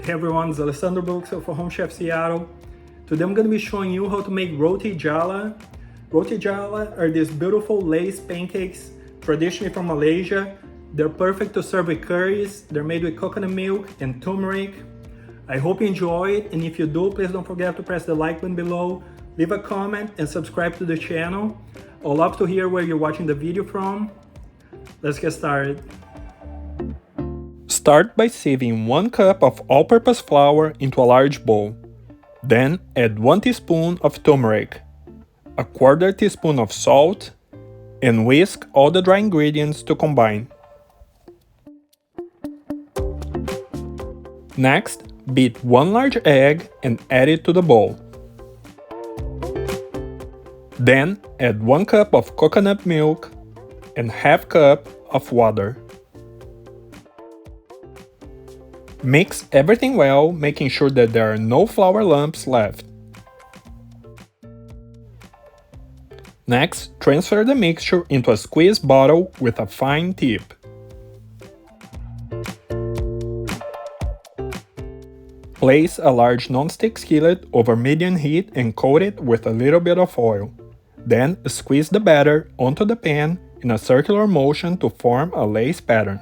Hey everyone, it's Alessandro Buxo for Home Chef Seattle. Today I'm going to be showing you how to make roti jala. Roti jala are these beautiful lace pancakes, traditionally from Malaysia. They're perfect to serve with curries. They're made with coconut milk and turmeric. I hope you enjoy it, and if you do, please don't forget to press the like button below, leave a comment, and subscribe to the channel. I'd love to hear where you're watching the video from. Let's get started. Start by sieving 1 cup of all-purpose flour into a large bowl. Then add 1 teaspoon of turmeric, a 1/4 teaspoon of salt, and whisk all the dry ingredients to combine. Next, beat 1 large egg and add it to the bowl. Then add 1 cup of coconut milk and ½ cup of water. Mix everything well, making sure that there are no flour lumps left. Next, transfer the mixture into a squeeze bottle with a fine tip. Place a large non-stick skillet over medium heat and coat it with a little bit of oil. Then squeeze the batter onto the pan in a circular motion to form a lace pattern.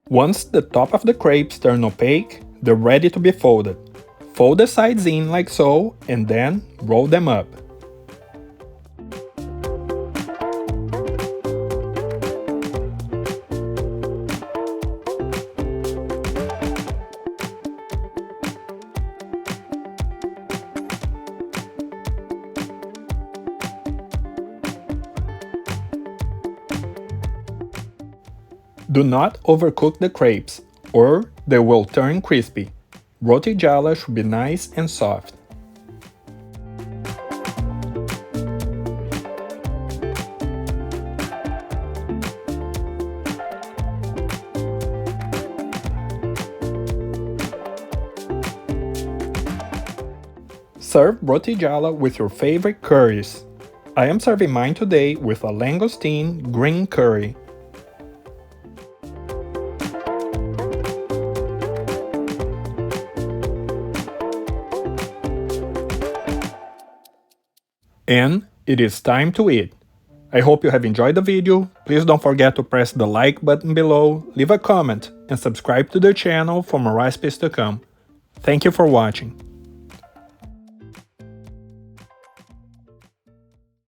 Once the top of the crepes turn opaque, they're ready to be folded. Fold the sides in like so, and then roll them up. Do not overcook the crepes, or they will turn crispy. Roti jala should be nice and soft. Serve roti jala with your favorite curries. I am serving mine today with a langoustine green curry. And it is time to eat. I hope you have enjoyed the video. Please don't forget to press the like button below, leave a comment, and subscribe to the channel for more recipes to come. Thank you for watching.